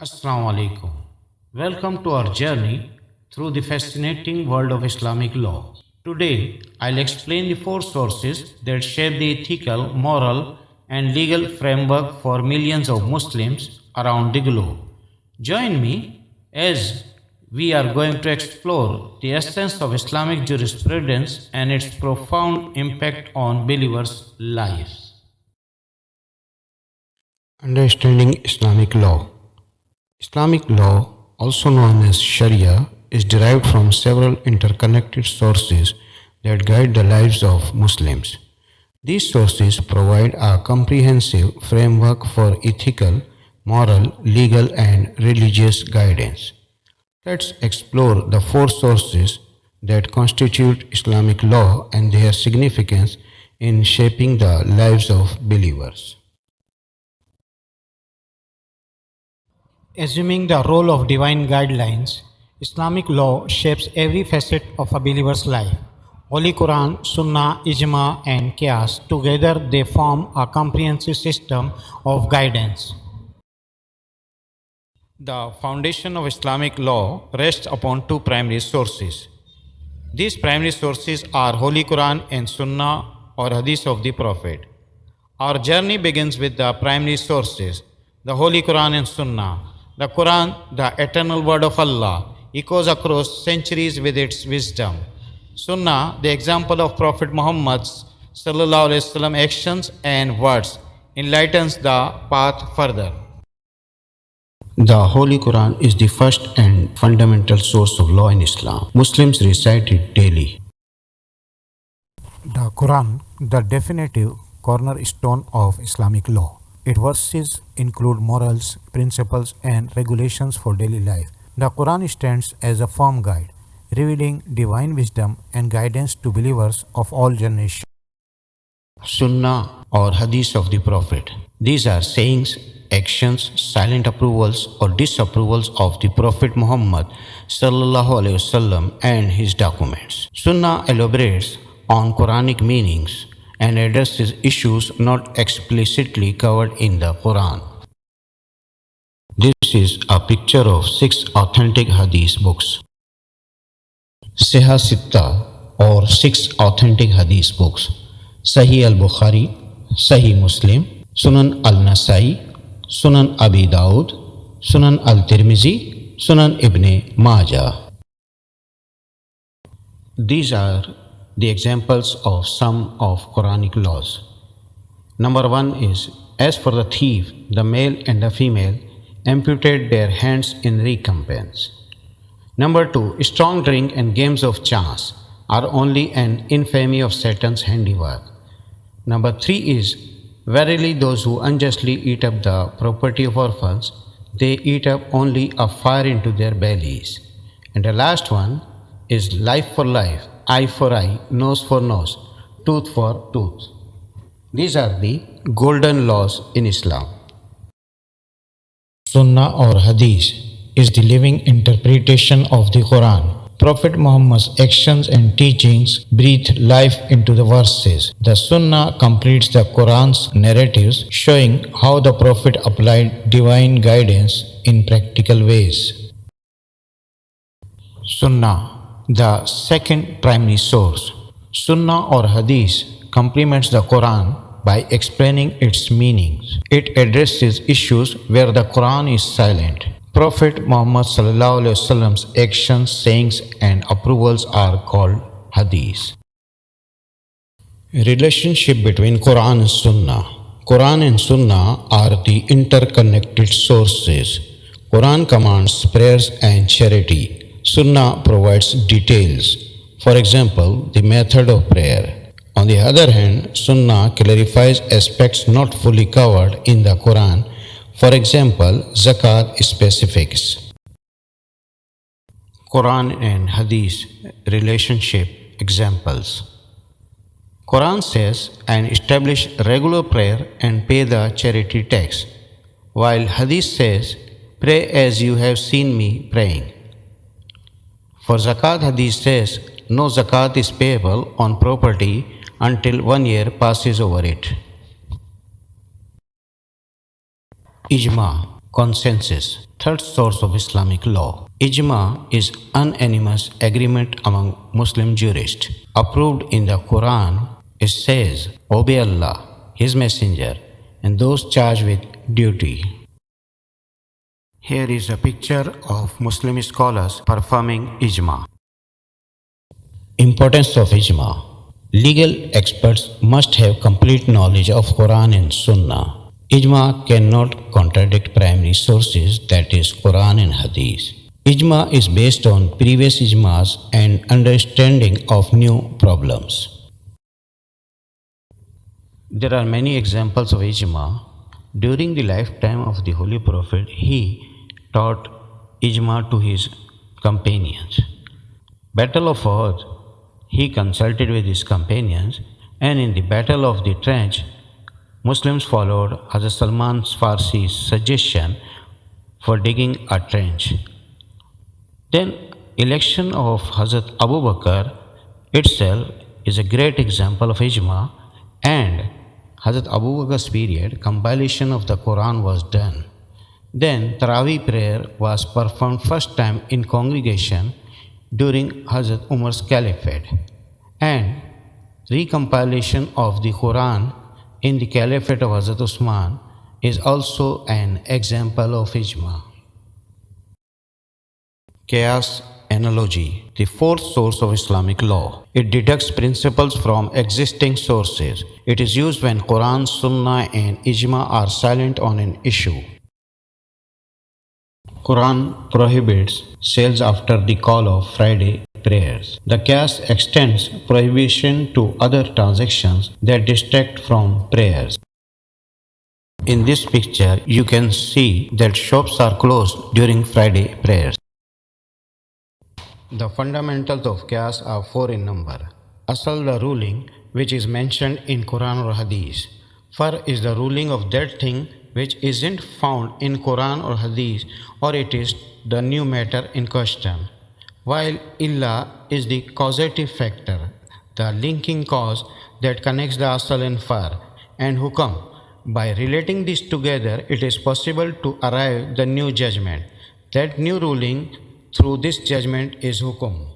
Assalamu alaikum. Welcome to our journey through the fascinating world of Islamic law. Today, I'll explain the four sources that shape the ethical, moral, and legal framework for millions of Muslims around the globe. Join me as we are going to explore the essence of Islamic jurisprudence and its profound impact on believers' lives. Understanding Islamic law. Islamic law, also known as Sharia, is derived from several interconnected sources that guide the lives of Muslims. These sources provide a comprehensive framework for ethical, moral, legal, and religious guidance. Let's explore the four sources that constitute Islamic law and their significance in shaping the lives of believers. Assuming the role of divine guidelines, Islamic law shapes every facet of a believer's life. Holy Quran, Sunnah, Ijma, and Qiyas together they form a comprehensive system of guidance. The foundation of Islamic law rests upon two primary sources. These primary sources are Holy Quran and Sunnah or Hadith of the Prophet. Our journey begins with the primary sources, the Holy Quran and Sunnah. The Quran, the eternal word of Allah, echoes across centuries with its wisdom. Sunnah, the example of Prophet Muhammad's actions and words, enlightens the path further. The Holy Quran is the first and fundamental source of law in Islam. Muslims recite it daily. The Quran, the definitive cornerstone of Islamic law. Its verses include morals, principles, and regulations for daily life. The Quran stands as a firm guide, revealing divine wisdom and guidance to believers of all generations. Sunnah or Hadith of the Prophet. These are sayings, actions, silent approvals or disapprovals of the Prophet Muhammad and his documents. Sunnah elaborates on Quranic meanings and addresses issues not explicitly covered in the Quran. This is a picture of 6 authentic Hadith books. Sahih Sitta or 6 authentic Hadith books. Sahih al-Bukhari, Sahih Muslim, Sunan al-Nasai, Sunan Abi Dawud, Sunan al-Tirmizi, Sunan Ibn Majah. These are the examples of some of Quranic laws. Number 1 is, as for the thief, the male and the female amputate their hands in recompense. Number 2, strong drink and games of chance are only an infamy of Satan's handiwork. Number 3 is, verily those who unjustly eat up the property of orphans, they eat up only a fire into their bellies. And the last one is life for life, eye for eye, nose for nose, tooth for tooth. These are the golden laws in Islam. Sunnah or Hadith is the living interpretation of the Quran. Prophet Muhammad's actions and teachings breathe life into the verses. The Sunnah completes the Quran's narratives, showing how the Prophet applied divine guidance in practical ways. Sunnah, the second primary source. Sunnah or Hadith complements the Quran by explaining its meanings. It addresses issues where the Quran is silent. Prophet Muhammad's actions, sayings, and approvals are called Hadith. Relationship between Quran and Sunnah. Quran and Sunnah are the interconnected sources. Quran commands prayers and charity. Sunnah provides details. For example, the method of prayer. On the other hand, Sunnah clarifies aspects not fully covered in the Quran. For example, zakat specifics. Quran and Hadith relationship examples. Quran says, and establish regular prayer and pay the charity tax, while Hadith says, pray as you have seen me praying. For zakat, Hadith says, no zakat is payable on property until 1 year passes over it. Ijma. Consensus. Third source of Islamic law. Ijma is unanimous agreement among Muslim jurists. Approved in the Quran, it says, "Obey Allah, His Messenger, and those charged with duty." Here is a picture of Muslim scholars performing Ijma. Importance of Ijma. Legal experts must have complete knowledge of Quran and Sunnah. Ijma cannot contradict primary sources, that is Quran and Hadith. Ijma is based on previous ijmas and understanding of new problems. There are many examples of ijma. During the lifetime of the Holy Prophet, he taught ijma to his companions. Battle of Uhud, he consulted with his companions, and in the Battle of the Trench, Muslims followed Hazrat Salman Farsi's suggestion for digging a trench. Then, election of Hazrat Abu Bakr itself is a great example of ijma, and Hazrat Abu Bakr's period, compilation of the Quran was done. Then, Taraweeh prayer was performed first time in congregation during Hazrat Umar's caliphate, and recompilation of the Quran in the caliphate of Hazrat Usman is also an example of ijma. Qiyas analogy, the fourth source of Islamic law. It deducts principles from existing sources. It is used when Quran, Sunnah and Ijma are silent on an issue. Quran prohibits sales after the call of Friday prayers. The qiyas extends prohibition to other transactions that distract from prayers. In this picture, you can see that shops are closed during Friday prayers. The fundamentals of qiyas are four in number. Asal, the ruling which is mentioned in Quran or Hadith. Far is the ruling of that thing which isn't found in Quran or Hadith, or it is the new matter in question. While illa is the causative factor, the linking cause that connects the asal and far, and hukam. By relating these together, it is possible to arrive the new judgment. That new ruling through this judgment is hukum.